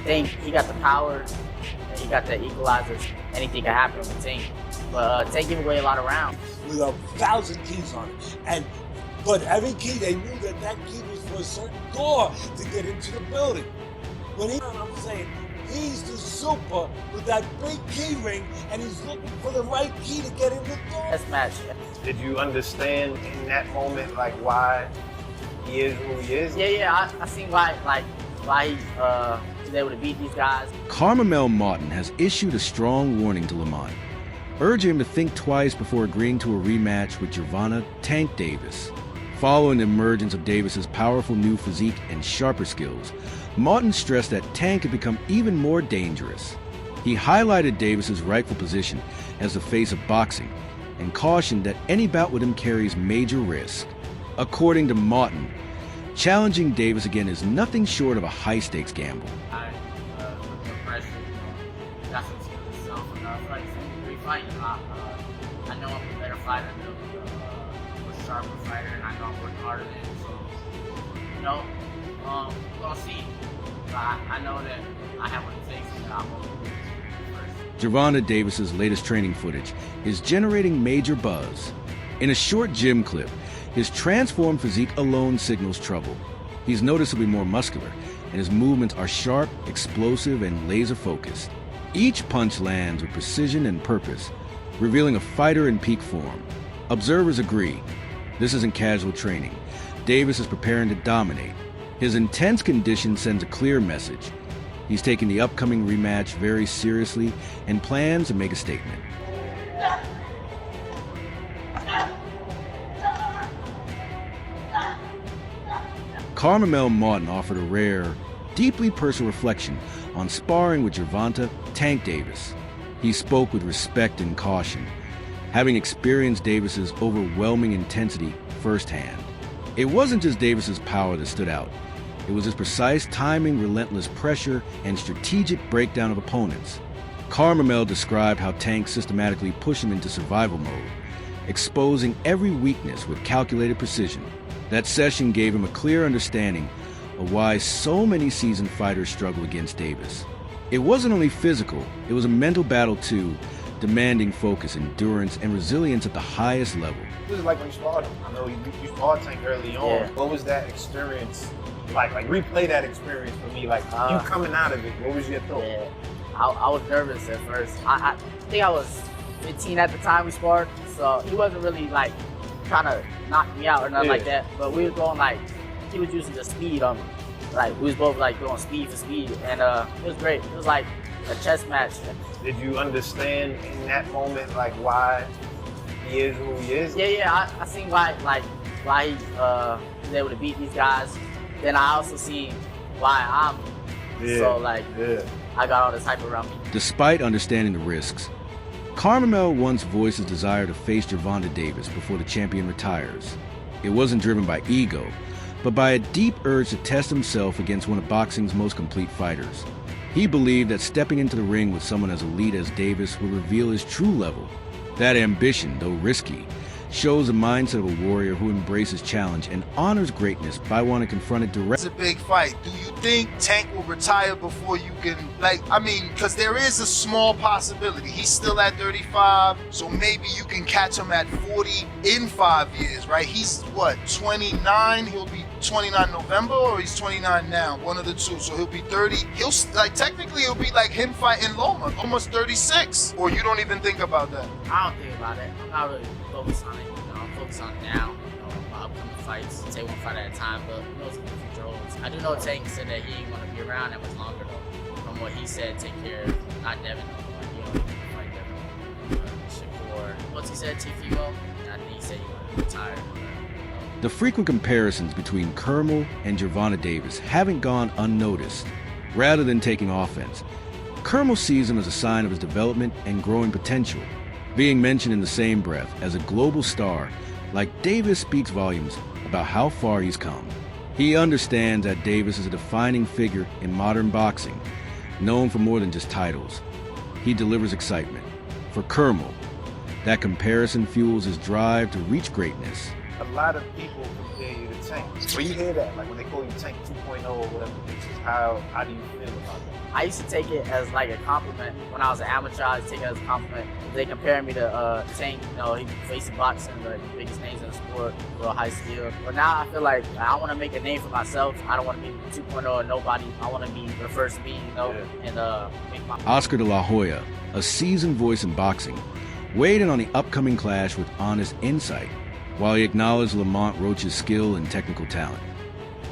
I think he got the power, and he got the equalizers. Anything can happen with Tank. But Tank gave away a lot of rounds. With 1,000 keys on it. But every key, they knew that key was for a certain door to get into the building. I'm saying, he's the super with that big key ring, and he's looking for the right key to get in the door. That's match. Did you understand in that moment, like, why he is who he is? Yeah, I seen why he was able to beat these guys. Curmel Moton has issued a strong warning to Lamont, urging him to think twice before agreeing to a rematch with Gervonta "Tank" Davis. Following the emergence of Davis's powerful new physique and sharper skills, Moton stressed that Tank had become even more dangerous. He highlighted Davis's rightful position as the face of boxing and cautioned that any bout with him carries major risk. According to Moton, challenging Davis again is nothing short of a high-stakes gamble. I put the pressure, got some skills myself, and I feel like it's fighting. I know I'm a better fighter than a sharper fighter, and I know I'm working harder than him, so, we're gonna see. But I know that I have what it takes, and I'm gonna do it first. Gervonta Davis's latest training footage is generating major buzz. In a short gym clip, his transformed physique alone signals trouble. He's noticeably more muscular, and his movements are sharp, explosive, and laser-focused. Each punch lands with precision and purpose, revealing a fighter in peak form. Observers agree. This isn't casual training. Davis is preparing to dominate. His intense condition sends a clear message. He's taking the upcoming rematch very seriously and plans to make a statement. Curmel Moton offered a rare, deeply personal reflection on sparring with Gervonta "Tank" Davis. He spoke with respect and caution, having experienced Davis's overwhelming intensity firsthand. It wasn't just Davis's power that stood out. It was his precise timing, relentless pressure, and strategic breakdown of opponents. Curmel described how Tank systematically pushed him into survival mode, exposing every weakness with calculated precision. That session gave him a clear understanding of why so many seasoned fighters struggle against Davis. It wasn't only physical, it was a mental battle too, demanding focus, endurance, and resilience at the highest level. What was it like when you sparred him? I know you sparred Tank early on. Yeah. What was that experience like? Like, replay that experience for me. Like, you coming out of it, what was your thought? Yeah, I was nervous at first. I think I was 15 at the time we sparred, so he wasn't really like trying to knock me out or nothing like that. But we were going like, he was using the speed on me. Like, we was both like going speed for speed, and it was great. It was like a chess match. Did you understand in that moment, like, why he is who he is? Yeah, I seen why he was able to beat these guys. Then I also see why I'm so I got all this hype around me. Despite understanding the risks, Curmel once voiced his desire to face Gervonta Davis before the champion retires. It wasn't driven by ego, but by a deep urge to test himself against one of boxing's most complete fighters. He believed that stepping into the ring with someone as elite as Davis would reveal his true level. That ambition, though risky, shows the mindset of a warrior who embraces challenge and honors greatness by wanting to confront it directly. It's a big fight. Do you think Tank will retire before you can, because there is a small possibility. He's still at 35, so maybe you can catch him at 40 in 5 years, right? He's, 29? He'll be 29 November, or he's 29 now? One of the two, so he'll be 30. Technically, it'll be like him fighting Loma, almost 36. Or you don't even think about that? I don't think about it. I'm not really focused on it. I'm focused on now. My upcoming fights. Take one fight at a time, but who knows what the future holds. I do know Tank said that he ain't want to be around that much longer though. From what he said, take care of not Devin no more. He don't fight Devin. Shakur. What's he said? Tifimo? I think he said he wanted to retire. The frequent comparisons between Curmel and Gervonta Davis haven't gone unnoticed. Rather than taking offense, Curmel sees him as a sign of his development and growing potential. Being mentioned in the same breath as a global star, like Davis, speaks volumes about how far he's come. He understands that Davis is a defining figure in modern boxing, known for more than just titles. He delivers excitement. For Curmel, that comparison fuels his drive to reach greatness. A lot of people compare you to Tank. Where you hear that, like when they call you Tank 2.0 or whatever, how do you feel about that? I used to take it as like a compliment. When I was an amateur, I used to take it as a compliment. They compare me to Tank, you know, he facing boxing, the biggest names in the sport, real high skill. But now I feel like I want to make a name for myself. I don't want to be 2.0 or nobody. I want to be the first me, you know, and make my... Oscar de la Hoya, a seasoned voice in boxing, weighed in on the upcoming clash with honest insight, while he acknowledged Lamont Roach's skill and technical talent.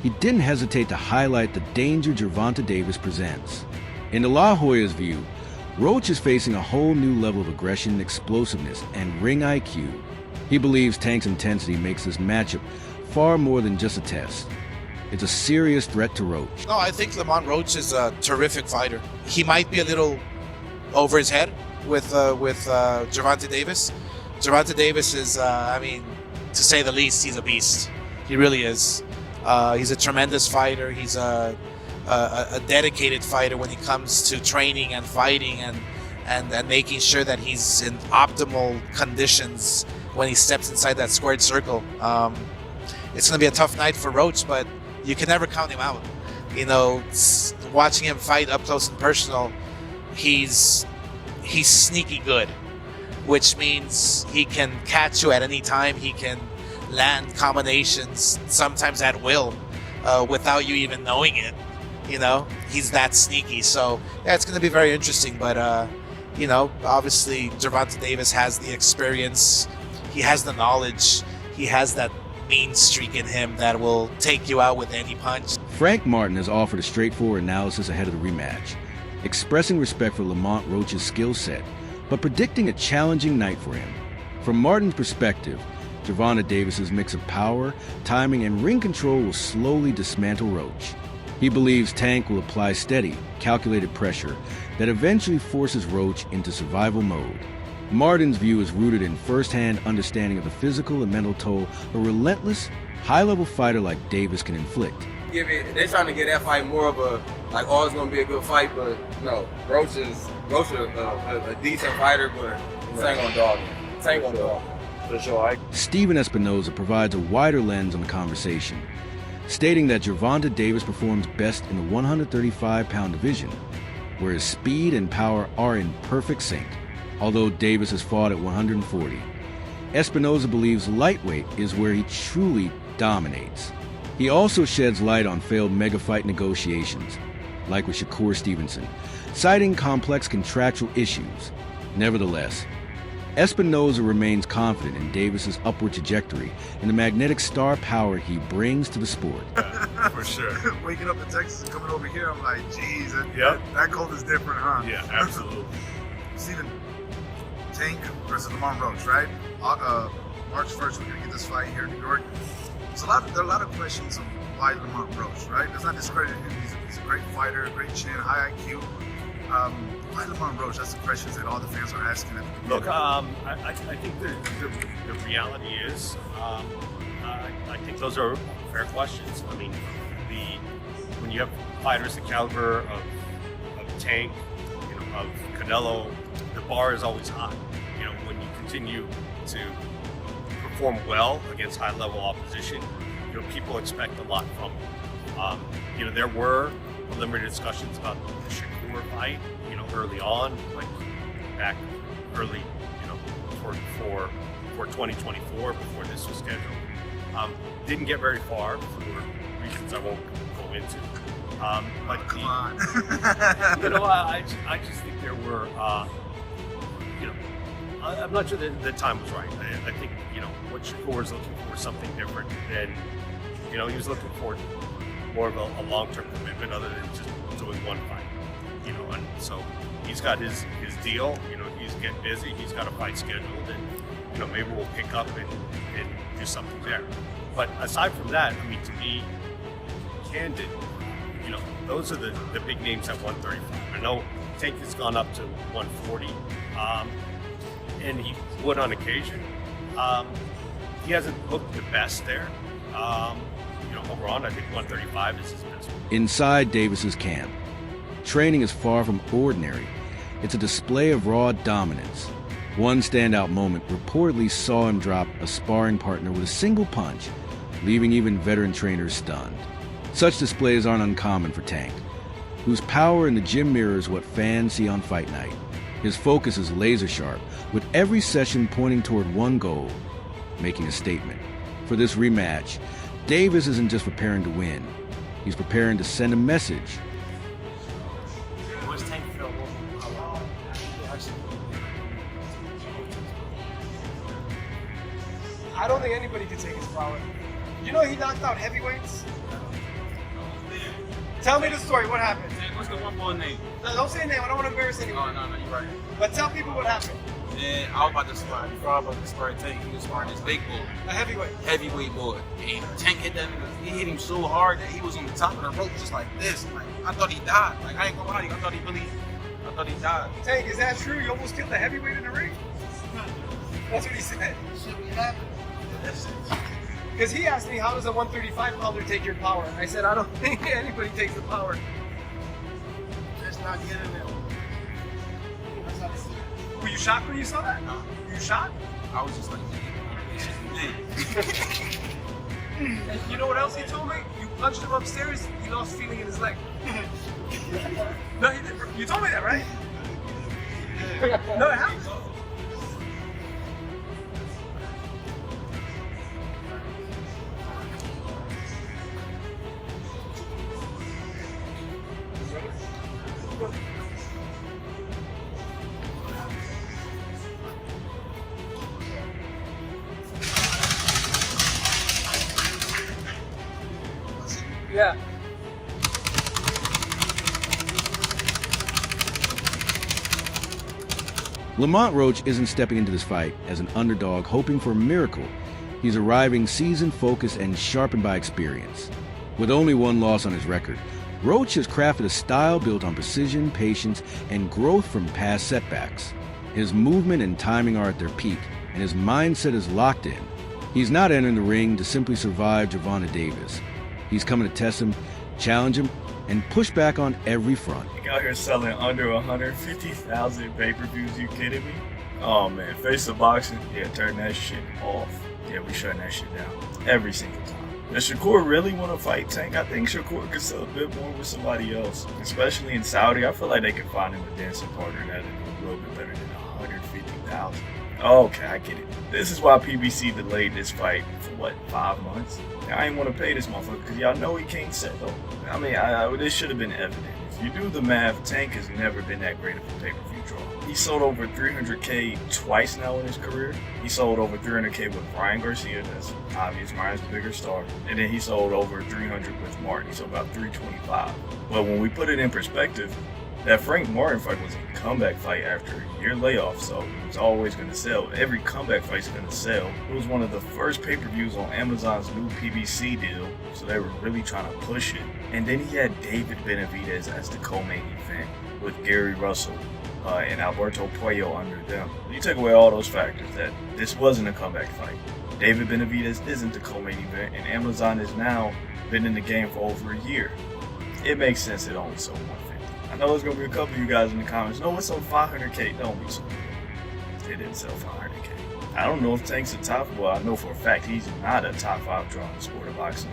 He didn't hesitate to highlight the danger Gervonta Davis presents. In De La Hoya's view, Roach is facing a whole new level of aggression, explosiveness, and ring IQ. He believes Tank's intensity makes this matchup far more than just a test. It's a serious threat to Roach. No, I think Lamont Roach is a terrific fighter. He might be a little over his head with Gervonta Davis. Gervonta Davis is, I mean, to say the least, he's a beast. He really is. He's a tremendous fighter. He's a dedicated fighter when it comes to training and fighting and making sure that he's in optimal conditions when he steps inside that squared circle. It's going to be a tough night for Roach, but you can never count him out. You know, watching him fight up close and personal, he's sneaky good, which means he can catch you at any time. He can land combinations, sometimes at will, without you even knowing it. You know, he's that sneaky. So yeah, it's going to be very interesting. But you know, obviously Gervonta Davis has the experience, he has the knowledge, he has that mean streak in him that will take you out with any punch. Frank Martin has offered a straightforward analysis ahead of the rematch, expressing respect for Lamont Roach's skill set, but predicting a challenging night for him. From Martin's perspective, Gervonta Davis's mix of power, timing, and ring control will slowly dismantle Roach. He believes Tank will apply steady, calculated pressure that eventually forces Roach into survival mode. Martin's view is rooted in first-hand understanding of the physical and mental toll a relentless, high-level fighter like Davis can inflict. They're trying to get that fight more of a, like, oh, it's going to be a good fight, but no, Roach is a decent fighter, but Tank on dog. Tank on dog. For sure. Steven Espinoza provides a wider lens on the conversation, stating that Gervonta Davis performs best in the 135-pound division, where his speed and power are in perfect sync, although Davis has fought at 140. Espinoza believes lightweight is where he truly dominates. He also sheds light on failed mega fight negotiations, like with Shakur Stevenson, citing complex contractual issues. Nevertheless, Espinoza remains confident in Davis's upward trajectory and the magnetic star power he brings to the sport. For sure. Waking up in Texas and coming over here, I'm like, geez, that cold is different, huh? Yeah, absolutely. Steven, Tank versus Lamont Roach, right? March 1st, we're going to get this fight here in New York. There are a lot of questions on why Lamont Roach, right? Let's not discredit him. He's a great fighter, great chin, high IQ. Why Lamont Roach? That's the questions that all the fans are asking. Look, I think the reality is, I think those are fair questions. I mean, when you have fighters the caliber of Tank, you know, of Canelo, the bar is always high. You know, when you continue to perform well against high-level opposition, you know, people expect a lot from you. You know, there were preliminary discussions about the Shakur fight, you know, early on, like back early, you know, for 2024, before this was scheduled. Didn't get very far for reasons I won't go into. But come on. You know, I just think there were, you know, I'm not sure that the time was right. I think, you know, what Shakur was looking for was something different than, you know, he was looking for more of a long-term commitment other than just doing one fight, you know, and so he's got his deal, you know, he's getting busy, he's got a fight scheduled, and, you know, maybe we'll pick up and do something there. But aside from that, I mean, to be candid, you know, those are the big names at 135. I know Tank has gone up to 140, and he would on occasion. He hasn't looked the best there. You know, overall, I think 135 is his best. Inside Davis's camp, training is far from ordinary. It's a display of raw dominance. One standout moment reportedly saw him drop a sparring partner with a single punch, leaving even veteran trainers stunned. Such displays aren't uncommon for Tank, whose power in the gym mirrors what fans see on fight night. His focus is laser sharp, with every session pointing toward one goal, making a statement. For this rematch, Davis isn't just preparing to win, he's preparing to send a message. I don't think anybody can take his power. You know he knocked out heavyweights? Tell me the story, what happened? What's the one boy name? No, don't say a name, I don't want to embarrass anyone. No, you're right. But tell people what happened. And I was about to spar. Before I was about to spar Tank, he was sparring this big boy. A heavyweight. Heavyweight boy. And Tank hit that nigga. He hit him so hard that he was on the top of the rope just like this. Like, I thought he died. Like, I ain't gonna lie to you. I thought he died. Tank, is that true? You almost killed a heavyweight in the ring? That's what he said. Because he asked me, how does a 135 pounder take your power? I said, I don't think anybody takes the power. Just not getting there. Were you shocked when you saw that? No. Were you shocked? I was just like, And you know what else he told me? You punched him upstairs, he lost feeling in his leg. No, he didn't. You told me that, right? No, it happened. Yeah. Lamont Roach isn't stepping into this fight as an underdog hoping for a miracle. He's arriving seasoned, focused, and sharpened by experience. With only one loss on his record, Roach has crafted a style built on precision, patience, and growth from past setbacks. His movement and timing are at their peak, and his mindset is locked in. He's not entering the ring to simply survive Gervonta Davis. He's coming to test him, challenge him, and push back on every front. Out here selling under 150,000 pay-per-views, you kidding me? Oh man, Face of Boxing, yeah, turn that shit off. Yeah, we shutting that shit down every single time. Does Shakur really want to fight Tank? I think Shakur could sell a bit more with somebody else, especially in Saudi. I feel like they could find him a dancing partner that'd do a little bit better than 150,000. Okay, I get it. This is why PBC delayed this fight for what, 5 months? I ain't want to pay this motherfucker because y'all know he can't settle. I mean, this should have been evident. If you do the math, Tank has never been that great of a pay-per-view draw. He sold over 300K twice now in his career. He sold over 300K with Ryan Garcia, that's obvious, Ryan's the bigger star. And then he sold over 300 with Martin, so about 325. But when we put it in perspective, that Frank Martin fight was a comeback fight after a year layoff, so it was always going to sell. Every comeback fight's going to sell. It was one of the first pay-per-views on Amazon's new PBC deal, so they were really trying to push it. And then he had David Benavidez as the co-main event with Gary Russell and Alberto Puello under them. You take away all those factors, that this wasn't a comeback fight. David Benavidez isn't the co-main event, and Amazon has now been in the game for over a year. It makes sense it only sold 150. I know there's going to be a couple of you guys in the comments, no, it's on 500K. Don't be so good. It didn't sell 500K. I don't know if Tank's a top, well, I know for a fact he's not a top 5 draw in the sport of boxing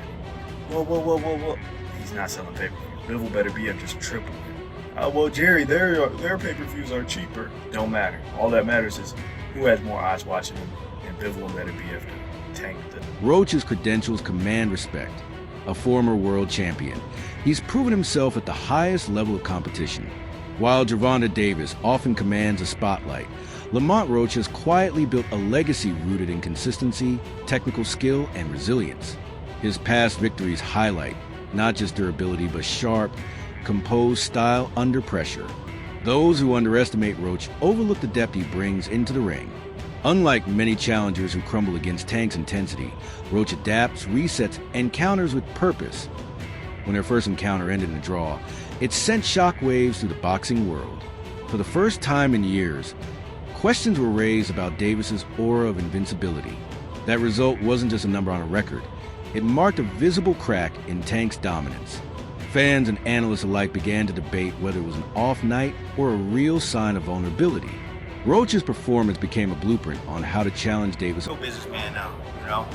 anymore. Whoa. He's not selling pay-per-views. Bivol better be up just triple it. Well, Jerry, their pay-per-views are cheaper. Don't matter. All that matters is who has more eyes watching him, and Bivol better be after Tank. Roach's credentials command respect. A former world champion, he's proven himself at the highest level of competition. While Gervonta Davis often commands a spotlight, Lamont Roach has quietly built a legacy rooted in consistency, technical skill, and resilience. His past victories highlight not just durability, but sharp, composed style under pressure. Those who underestimate Roach overlook the depth he brings into the ring. Unlike many challengers who crumble against Tank's intensity, Roach adapts, resets, and counters with purpose. When their first encounter ended in a draw, it sent shockwaves through the boxing world. For the first time in years, questions were raised about Davis's aura of invincibility. That result wasn't just a number on a record. It marked a visible crack in Tank's dominance. Fans and analysts alike began to debate whether it was an off night or a real sign of vulnerability. Roach's performance became a blueprint on how to challenge Davis. He's a businessman now, you know.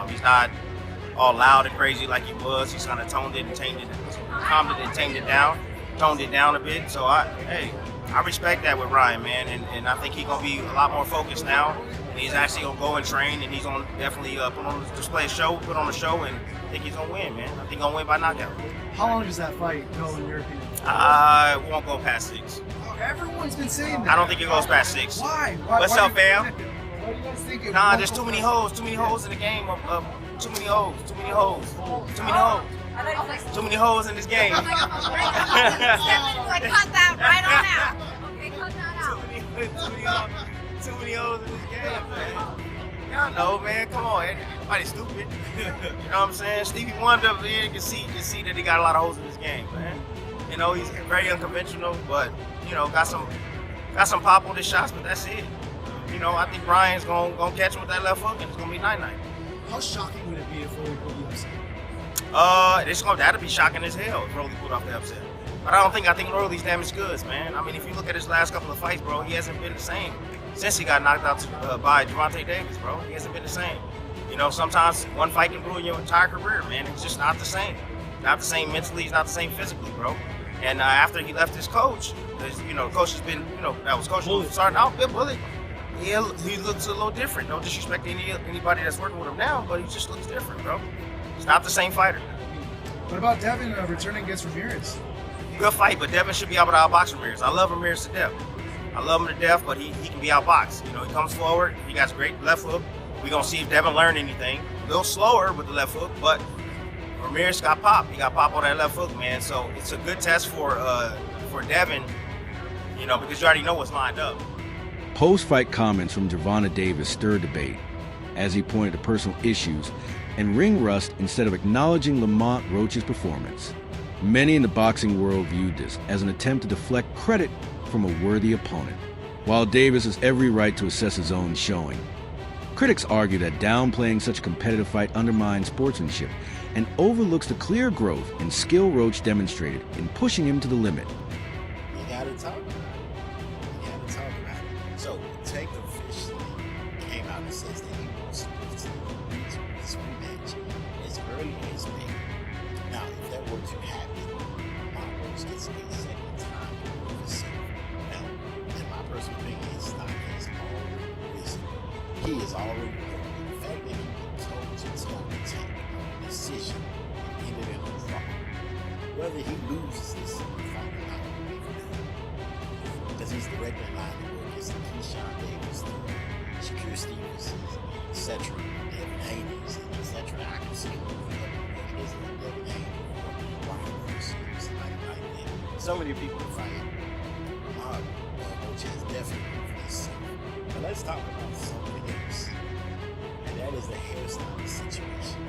He's not all loud and crazy like he was. He's kind of toned it and tamed it, calmed it and tamed it down, toned it down a bit. So I respect that with Ryan, man, and I think he's gonna be a lot more focused now. And he's actually gonna go and train, and he's gonna definitely put on a show, and I think he's gonna win, man. I think he's gonna win by knockout. How long does that fight go in your opinion? It won't go past 6. Everyone's been saying that. I don't think it goes past 6. Why? What's up, fam? Why do you guys think it? Nah, there's too many hoes in the game. Too many hoes in this game. Like, cut that right on out. Okay, cut that out. Too many hoes in this game, man. Y'all know, man. Come on, everybody's stupid. You know what I'm saying? Stevie Wonder over there, you can see that he got a lot of hoes in this game, man. You know, he's very unconventional, but you know, got some pop on his shots, but that's it. You know, I think Ryan's gonna catch him with that left hook, and it's gonna be 9-9. How shocking would it be if Rolly pulled the upset? That'd be shocking as hell if Rolly pulled off the upset. But I think Rolly's damaged goods, man. I mean, if you look at his last couple of fights, bro, he hasn't been the same since he got knocked out by Gervonta Davis, bro. He hasn't been the same. You know, sometimes one fight can ruin your entire career, man. It's just not the same. Not the same mentally, he's not the same physically, bro. And after he left his coach, you know, coach has been, you know, that was coach starting out, Bill Bullock. Yeah, he looks a little different. No disrespect to anybody that's working with him now, but he just looks different, bro. He's not the same fighter. What about Devin returning against Ramirez? Good fight, but Devin should be able to outbox Ramirez. I love Ramirez to death. I love him to death, but he can be outboxed. You know, he comes forward, he got great left hook. We're going to see if Devin learned anything. A little slower with the left hook, but Ramirez got pop. He got pop on that left hook, man. So it's a good test for Devin, you know, because you already know what's lined up. Post-fight comments from Gervonta Davis stirred debate as he pointed to personal issues and ring rust instead of acknowledging Lamont Roach's performance. Many in the boxing world viewed this as an attempt to deflect credit from a worthy opponent. While Davis has every right to assess his own showing, critics argue that downplaying such a competitive fight undermines sportsmanship and overlooks the clear growth and skill Roach demonstrated in pushing him to the limit. You gotta talk about it. So Tank officially came out and says that he wants to put this rematch as early as May. Now, if that were to happen, Lamont Roach gets a second time to prove himself. Now, in my personal opinion, his stock has already risen. He is already known. The fact that he was told to stop the Tank decision and ended in a draw. Whether he loses this fight or not, because he's directly in line to go against the Keyshawn Davis, the Shakur Stevens, etc., Devin Haney's, etc. I can see him moving up against Devin Haney or Ryan Roach, somebody like that. So many people fight. Roach has definitely proven himself. But let's talk about something else, and that is the hairstyle situation.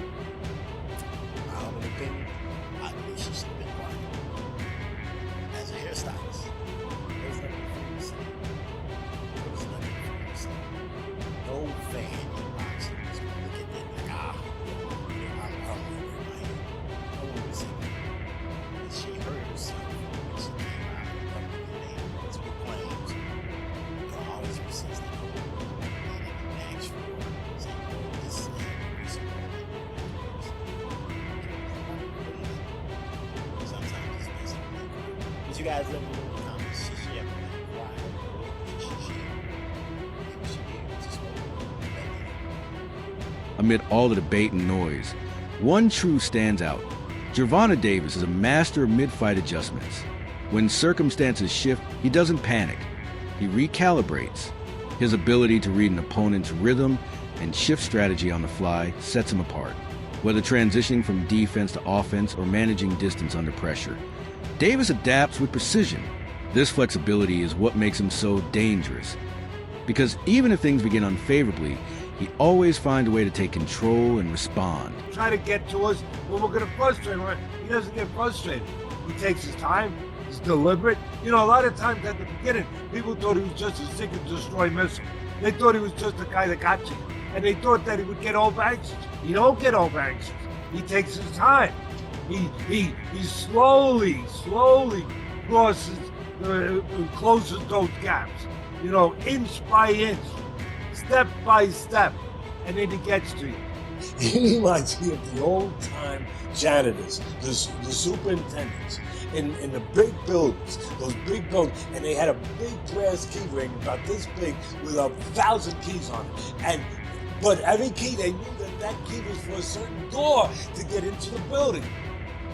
My own opinion, I believe she should have been quiet. As a hairstylist, there's nothing for you to say. There's nothing for you to say. No fan in boxing is going to look at that like, I'm going to wear my hair. No one would say that. And she hurt herself when she came out and made multiple claims. You can always resist the whole and ask for saying, oh, this is sometimes it's best to be quiet. But you guys let me know in the comments, should she ever be quiet or should she be able to smoke? Amid all the debate and noise, one truth stands out. Gervonta Davis is a master of mid-fight adjustments. When circumstances shift, he doesn't panic. He recalibrates. His ability to read an opponent's rhythm and shift strategy on the fly sets him apart. Whether transitioning from defense to offense or managing distance under pressure, Davis adapts with precision. This flexibility is what makes him so dangerous. Because even if things begin unfavorably, he always finds a way to take control and respond. Try to get to us when we're going to frustrate him. He doesn't get frustrated. He takes his time. He's deliberate. You know, a lot of times at the beginning, people thought he was just a seek and destroy missile. They thought he was just a guy that got you. And they thought that he would get over anxious. He don't get over anxious. He takes his time. He slowly crosses, closes those gaps. you know, inch by inch, step by step, and then he gets to you. He reminds me of the old-time janitors, the superintendents in the big buildings, those big buildings, and they had a big brass key ring about this big with 1,000 keys on it. But every key, they knew that key was for a certain door to get into the building.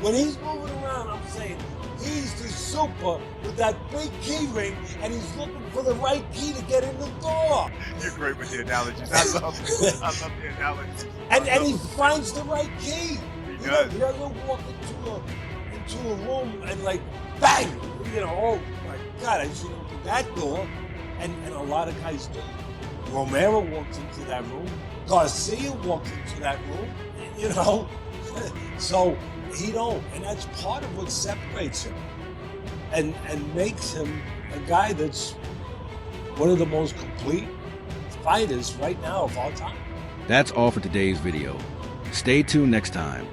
When he's moving around, I'm saying, he's the super with that big key ring, and he's looking for the right key to get in the door. You're great with the analogies. I love the analogies. And he finds the right key. He does. He doesn't walk into a room and like, bang! You know, oh my God, I should open that door. And a lot of guys do. Romero walks into that room. Garcia walks into that room. You know? So he don't. And that's part of what separates him and makes him a guy that's one of the most complete fighters right now of all time. That's all for today's video. Stay tuned next time